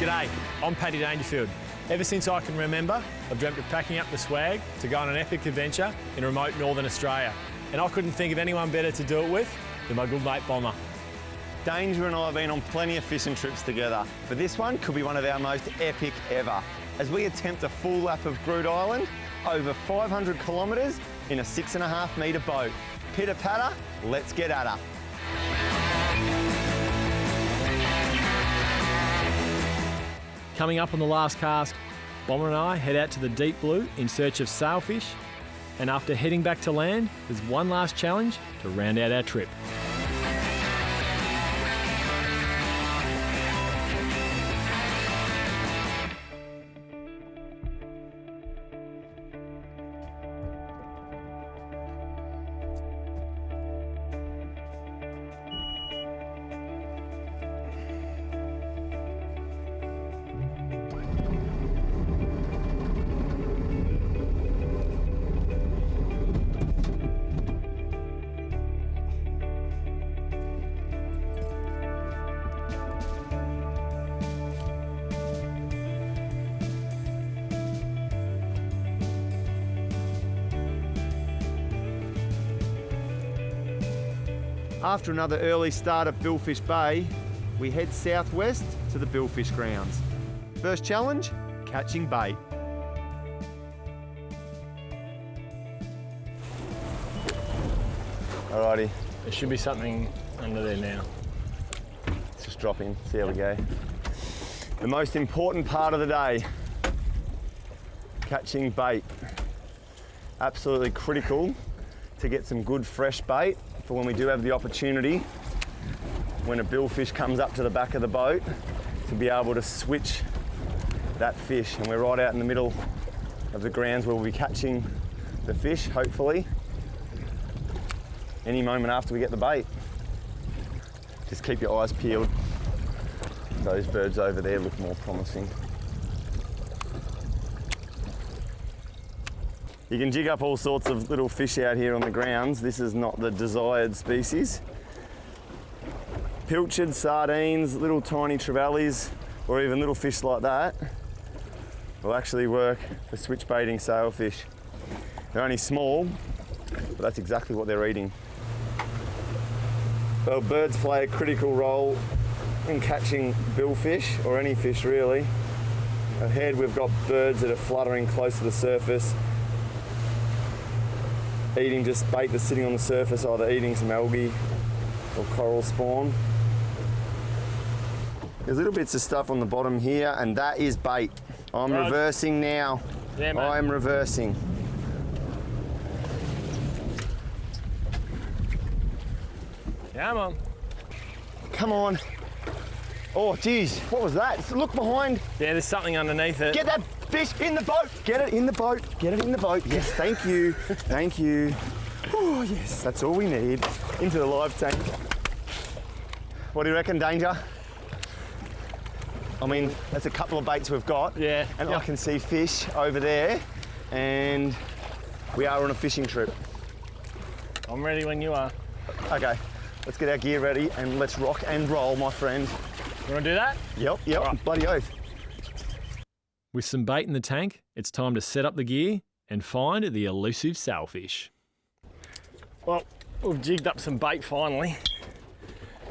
G'day, I'm Paddy Dangerfield. Ever since I can remember, I've dreamt of packing up the swag to go on an epic adventure in remote Northern Australia. And I couldn't think of anyone better to do it with than my good mate Bomber. Danger and I have been on plenty of fishing trips together, but this one could be one of our most epic ever, as we attempt a full lap of Groote Eylandt, over 500 kilometres in a 6.5 metre boat. Pitter patter, let's get at her. Coming up on the last cast, Bomber and I head out to the deep blue in search of sailfish, and after heading back to land, there's one last challenge to round out our trip. After another early start at Billfish Bay, we head southwest to the Billfish grounds. First challenge, catching bait. Alrighty, There should be something under there now. let's just drop in, see how we go. The most important part of the day, catching bait. Absolutely critical to get some good fresh bait for when we do have the opportunity, when a billfish comes up to the back of the boat, to be able to switch that fish. And we're right out in the middle of the grounds where we'll be catching the fish, hopefully, any moment after we get the bait. Just keep your eyes peeled. Those birds over there look more promising. You can jig up all sorts of little fish out here on the grounds. This is not the desired species. Pilchard, sardines, little tiny trevallies, or even little fish like that will actually work for switch baiting sailfish. They're only small, but that's exactly what they're eating. Well, birds play a critical role in catching billfish, or any fish really. Ahead we've got birds that are fluttering close to the surface, eating just bait that's sitting on the surface, either eating some algae or coral spawn. There's little bits of stuff on the bottom here, and that is bait. I'm reversing now. Yeah, mate. I'm reversing. Come on. Come on. Oh, geez, what was that? Look behind. Yeah, there's something underneath it. Get that fish in the boat. Get it in the boat. Get it in the boat. Yes, thank you. Thank you. Oh, yes, that's all we need. Into the live tank. What do you reckon, Danger? I mean, that's a couple of baits we've got. Yeah. And I can see fish over there, and we are on a fishing trip. I'm ready when you are. Okay, let's get our gear ready and let's rock and roll, my friend. You want to do that? Yep, Right. bloody oath. With some bait in the tank, it's time to set up the gear and find the elusive sailfish. Well, we've jigged up some bait finally,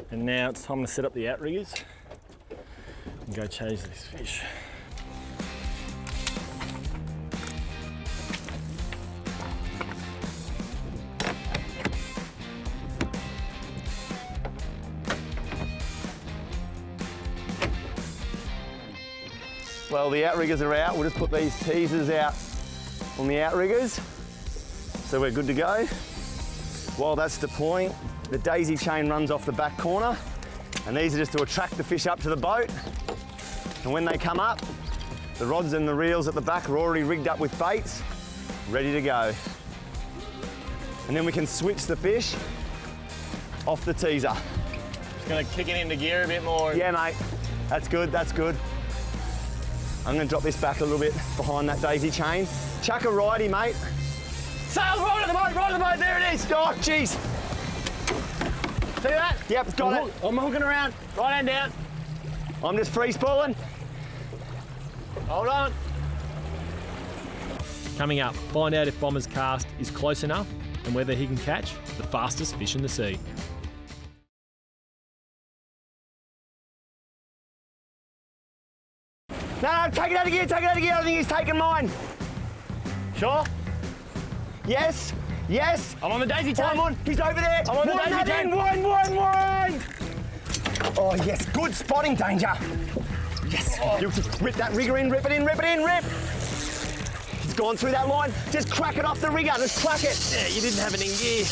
and now it's time to set up the outriggers and go chase this fish. Well, the outriggers are out. We'll just put these teasers out on the outriggers, so we're good to go. While that's deploying, the daisy chain runs off the back corner, and these are just to attract the fish up to the boat. And when they come up, the rods and the reels at the back are already rigged up with baits, ready to go. And then we can switch the fish off the teaser. Just gonna kick it into gear a bit more. Yeah, mate, that's good, that's good. I'm gonna drop this back a little bit behind that daisy chain. Chuck a righty, mate. Sails right at the boat, there it is. Oh, jeez. See that? Yep, got it. I'm hooking around, right hand down. I'm just free spooling. Hold on. Coming up, find out if Bomber's cast is close enough and whether he can catch the fastest fish in the sea. No, take it out of gear, take it out of gear. I think he's taken mine. Sure? Yes, yes. I'm on the daisy chain. I'm on, he's over there. I'm on the daisy chain. One. Oh, yes, good spotting, Danger. Yes, you just rip that rigger in, rip it in, rip it in, rip. He's gone through that line. Just crack it off the rigger, just crack it. Yeah, you didn't have it in gear.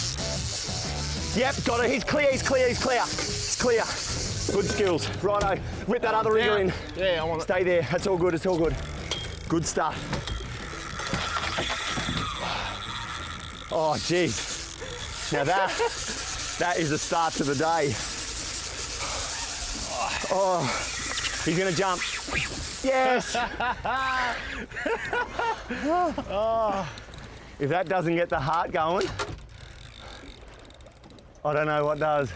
Yep, got it, he's clear, he's clear, he's clear. He's clear. Good skills. Righto, rip that other rigger in. Yeah, I want it. Stay there, that's all good, it's all good. Good stuff. Oh, geez. Now that is the start to the day. Oh, he's gonna jump. Yes! Oh, if that doesn't get the heart going, I don't know what does.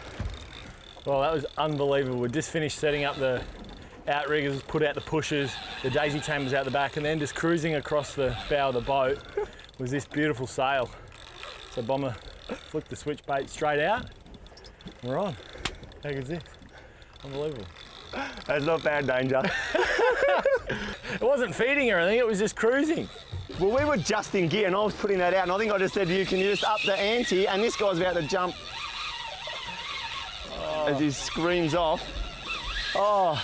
Well, that was unbelievable. We just finished setting up the outriggers, put out the pushers, the daisy chain was out the back, and then just cruising across the bow of the boat was this beautiful sail. So Bomber flicked the switch bait straight out. We're on. How good is this? Unbelievable. That's not bad, Danger. It wasn't feeding or anything, it was just cruising. Well, we were just in gear and I was putting that out and I think I just said to you, can you just up the ante? And this guy's about to jump as he screams off. Oh.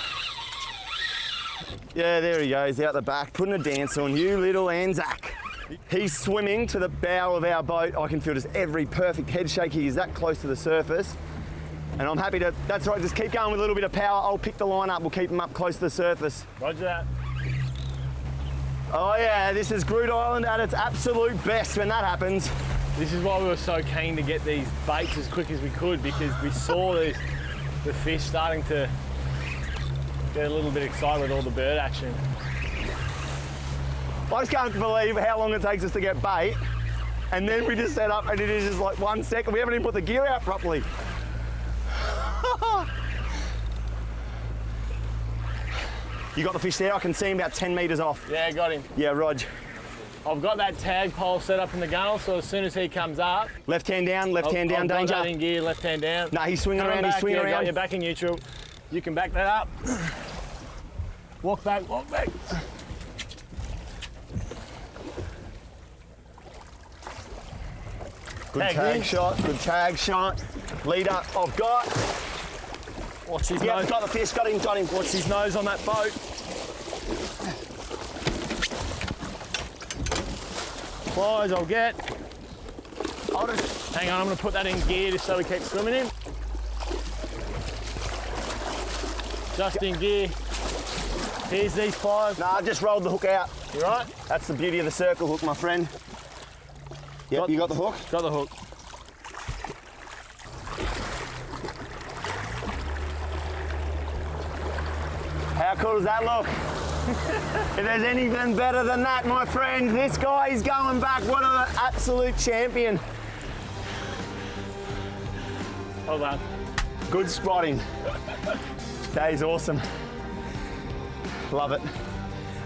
Yeah, there he goes, out the back, putting a dance on you, little Anzac. He's swimming to the bow of our boat. I can feel just every perfect head shake. He is that close to the surface. And I'm happy to, that's right, just keep going with a little bit of power. I'll pick the line up, we'll keep him up close to the surface. Roger that. Oh yeah, this is Groote Eylandt at its absolute best when that happens. This is why we were so keen to get these baits as quick as we could, because we saw the fish starting to get a little bit excited with all the bird action. I just can't believe how long it takes us to get bait, and then we just set up and it is just like 1 second. We haven't even put the gear out properly. You got the fish there? I can see him about 10 metres off. Yeah, got him. Yeah, Rog. I've got that tag pole set up in the gunnel, so as soon as he comes up... Left hand down, Danger. Got that in gear, left hand down. No, he's swinging around, back, he's swinging around. Got you back in neutral. You can back that up. Walk back, walk back. Good tag shot, good tag shot. Leader, I've got. Watch his Yeah, nose. got the fish, got him. Watch his nose on that boat. Flies I'll get. Hang on, I'm going to put that in gear just so we keep swimming in. Just in gear. Here's these flies. Nah, I just rolled the hook out. You right? That's the beauty of the circle hook, my friend. Yep, you got the hook? Got the hook. How cool does that look? If there's anything better than that, my friend, this guy is going back. What an absolute champion. Hold on. Good spotting. That is awesome. Love it.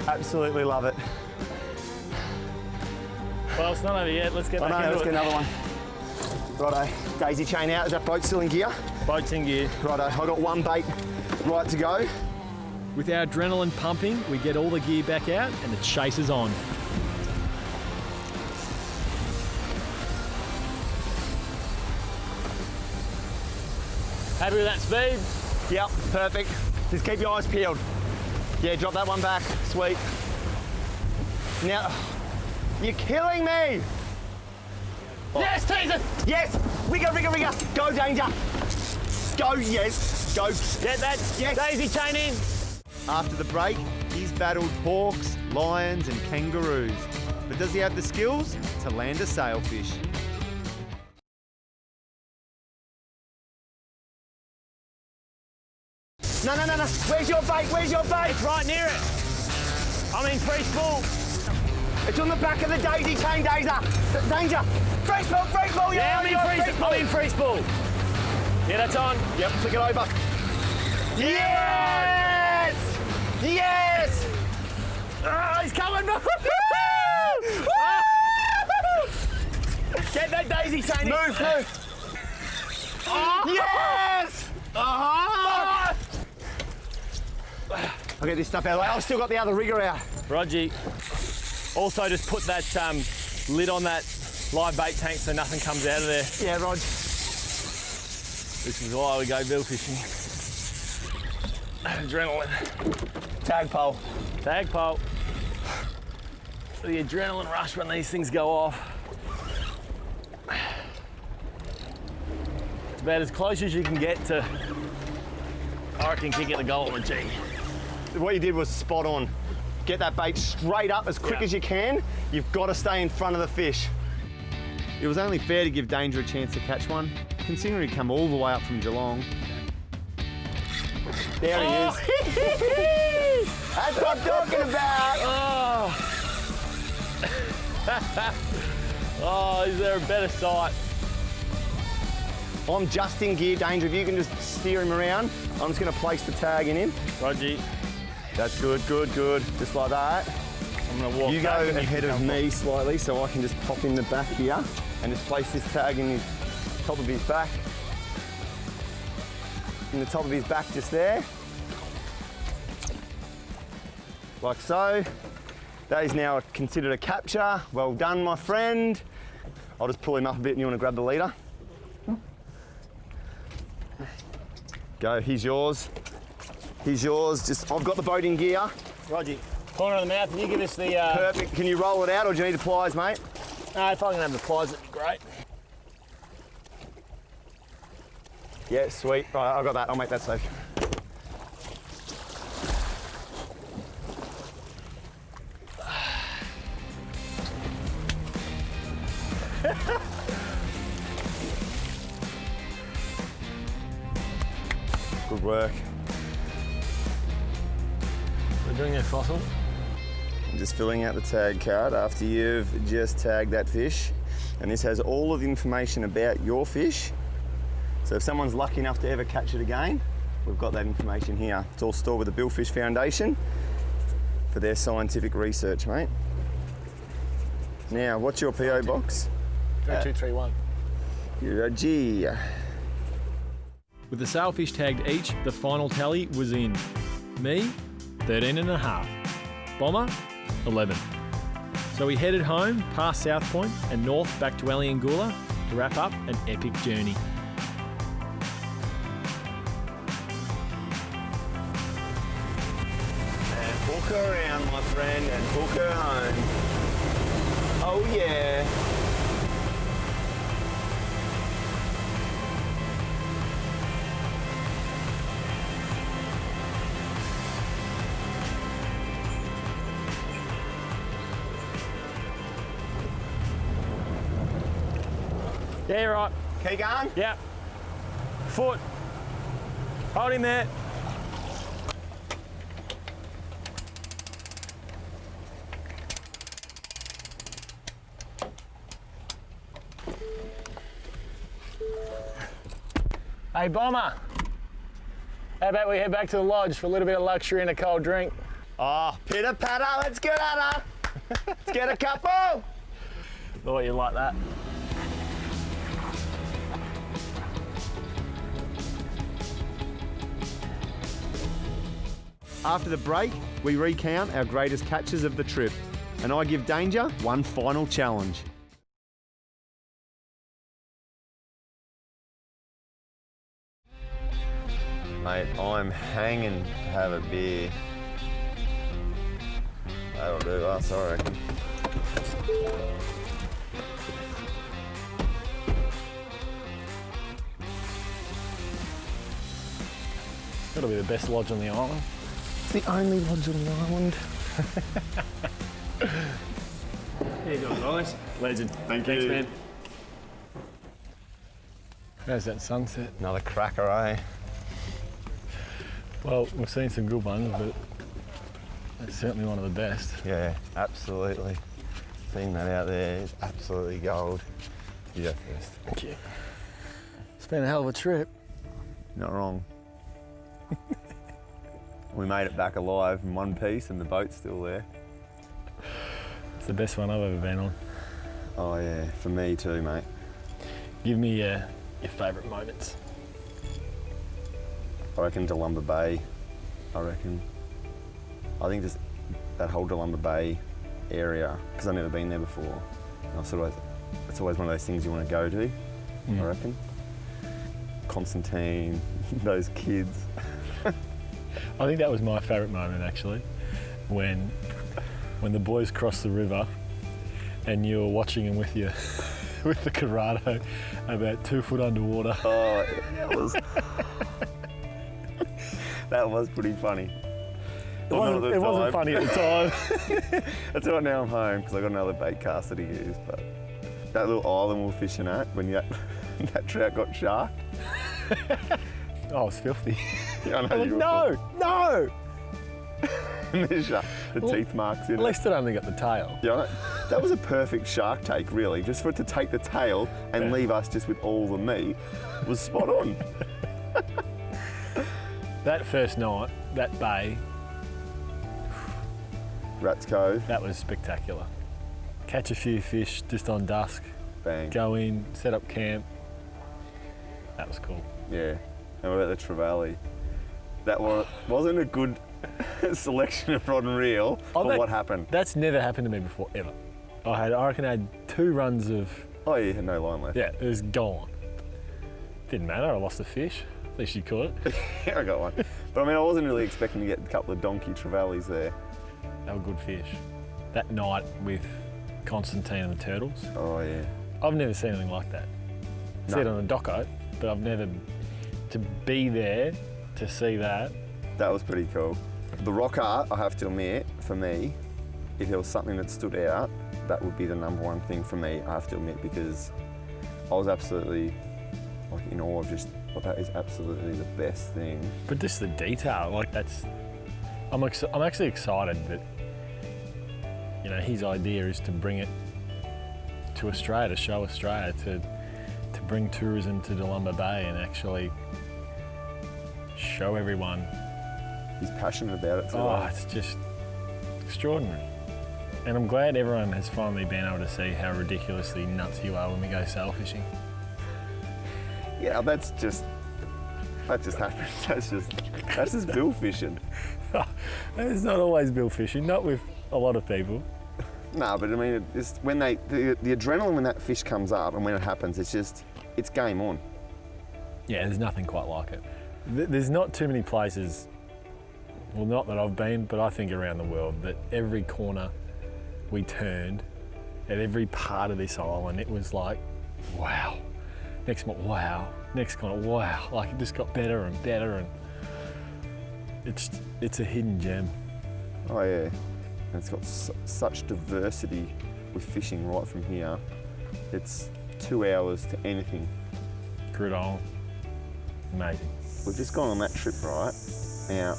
Absolutely love it. Well, it's not over yet. Let's get back into Let's it. get another one. Righto, daisy chain out. Is that boat still in gear? Boat's in gear. Righto, I've got one bait right to go. With our adrenaline pumping, we get all the gear back out and the chase is on. Happy with that speed? Yep, perfect. Just keep your eyes peeled. Yeah, drop that one back. Sweet. Now, you're killing me. Yes, teaser! Yes, rigger. Go, Danger. Go, yes. Go. Get that daisy chain in. After the break, he's battled hawks, lions and kangaroos. But does he have the skills to land a sailfish? No. Where's your bait? It's right near it. I'm in free spool. It's on the back of the daisy chain, Danger. Free spool. Yeah, I'm in free spool. Yeah, that's on. Yep, flick it over. Yes! Oh, he's coming! Get that daisy chain. Move, move. Oh. Yes! Oh. I'll get this stuff out of the way. I've still got the other rigger out. Rogie, also just put that lid on that live bait tank so nothing comes out of there. Yeah, Rog. This is why we go bill fishing. Adrenaline. Tag pole. Tag pole. The adrenaline rush when these things go off. It's about as close as you can get to, I reckon, kicking the goal on the G. What you did was spot on. Get that bait straight up as quick as you can. You've got to stay in front of the fish. It was only fair to give Danger a chance to catch one, considering he'd come all the way up from Geelong. There he is. That's what I'm talking about. Oh, is there a better sight? I'm just in gear, Danger. If you can just steer him around, I'm just going to place the tag in him. Rogie, That's good, good, good. Just like that. I'm going to walk You back go and ahead can of come me slightly so I can just pop in the back here and just place this tag in the top of his back. In the top of his back just there. Like so. That is now considered a capture. Well done, my friend. I'll just pull him up a bit and you want to grab the leader? Go, he's yours. He's yours. Just, I've got the boat in gear. Rogie, corner of the mouth, and you give us the... Perfect. Can you roll it out or do you need the pliers, mate? No, if I can have the pliers, it'd be great. Yeah, sweet. Right, I've got that. I'll make that safe. Good work. We're doing a fossil. I'm just filling out the tag card after you've just tagged that fish. And this has all of the information about your fish. So if someone's lucky enough to ever catch it again, we've got that information here. It's all stored with the Billfish Foundation for their scientific research, mate. Now, what's your PO box? 3231. G. With the sailfish tagged each, the final tally was in. Me, 13 and a half. Bomber, 11. So we headed home past South Point and north back to Eylandt to wrap up an epic journey. And hook her around, my friend, and hook her home. Oh yeah. Yeah, you're right. Keep going. Yeah. Foot. Hold him there. Hey, Bomber. How about we head back to the lodge for a little bit of luxury and a cold drink? Oh, pitter patter, let's get at her. Let's get a couple. Thought you'd like that. After the break, we recount our greatest catches of the trip, and I give Danger one final challenge. Mate, I'm hanging to have a beer. That'll do us, I reckon. That'll be the best lodge on the island. It's the only lodge on the island. How you doing, guys? Legend. Thanks, man. How's that sunset? Another cracker, eh? Well, we've seen some good ones, but it's certainly one of the best. Yeah, absolutely. Seeing that out there is absolutely gold. You go first. Thank you. It's been a hell of a trip. Not wrong. We made it back alive in one piece and the boat's still there. It's the best one I've ever been on. Oh yeah, for me too, mate. Give me your favourite moments. I reckon Delumba Bay. I think just that whole Delumba Bay area, because I've never been there before. And it's always one of those things you want to go to, I reckon. Constantine, those kids. I think that was my favourite moment actually, when the boys crossed the river and you were watching them with the Corrado about 2 foot underwater. Oh, that was pretty funny. It wasn't funny at the time. That's right, now I'm home because I got another bait caster to use. But that little island we were fishing at when that trout got sharked. Oh, it's filthy. Yeah, I know. No! And the teeth marks in At it. least it only got the tail. Yeah, that was a perfect shark take, really. Just for it to take the tail and leave us just with all the meat was spot on. That first night, that bay, Rats Cove, that was spectacular. Catch a few fish just on dusk, bang. go in, set up camp. That was cool. Yeah. And what about the Trevally? That wasn't a good selection of rod and reel for what happened. That's never happened to me before, ever. I reckon I had 2 runs of... Oh, you had no line left. Yeah, it was gone. Didn't matter, I lost a fish. At least you caught it. Yeah, I got one. But I mean, I wasn't really expecting to get a couple of donkey Trevallies there. They were good fish. That night with Constantine and the turtles, Oh, yeah. I've never seen anything like that. No. See it on the doco, but I've never... To be there, to see that. That was pretty cool. The rock art, I have to admit, for me, if there was something that stood out, that would be the number one thing for me, I have to admit, because I was absolutely in awe of just, that is absolutely the best thing. But just the detail, that's... I'm actually excited that, his idea is to bring it to Australia, to show Australia, to bring tourism to Delumba Bay and actually show everyone. He's passionate about it too. Oh, it's just extraordinary. And I'm glad everyone has finally been able to see how ridiculously nuts you are when we go sail fishing. Yeah, that just happens. That's just bill fishing. It's not always bill fishing, not with a lot of people. No, but I mean, it's when the adrenaline when that fish comes up and when it happens, it's game on. Yeah, there's nothing quite like it. There's not too many places, well, not that I've been, but I think around the world, that every corner we turned, at every part of this island, it was like, wow. Next one, wow. Next corner, wow. Like it just got better and better, and it's a hidden gem. Oh yeah, and it's got such diversity with fishing right from here. It's 2 hours to anything. Groote, amazing. We've just gone on that trip, right? Now,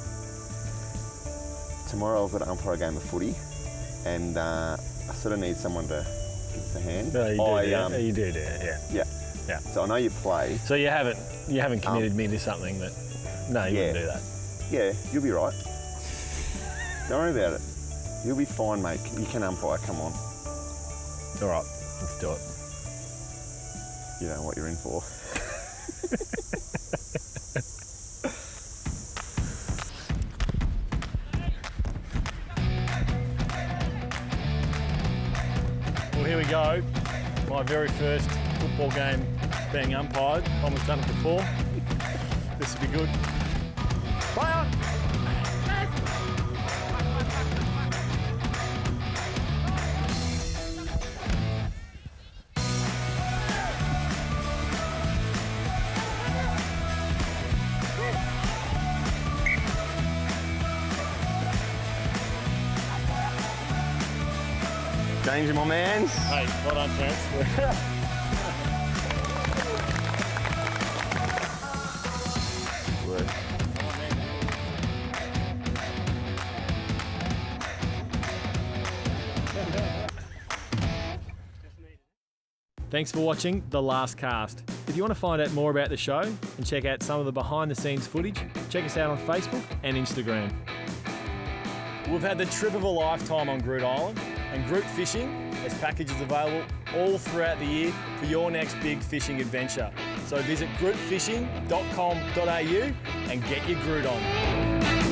tomorrow I've got to umpire a game of footy, and I sort of need someone to give us a hand. No, you do, yeah. Yeah. So I know you play. So you haven't committed me to something that, no, you wouldn't do that. Yeah, you'll be right. Don't worry about it. You'll be fine, mate. You can umpire, come on. All right, let's do it. You know what you're in for. Well, here we go. My very first football game being umpired. Almost done it before. This will be good. Play on! Danger, my man. Hey, well done, Terence. Thanks for watching The Last Cast. If you want to find out more about the show and check out some of the behind the scenes footage, check us out on Facebook and Instagram. We've had the trip of a lifetime on Groote Island, And Groote Fishing has packages available all throughout the year for your next big fishing adventure. So visit grootefishing.com.au and get your Groote on.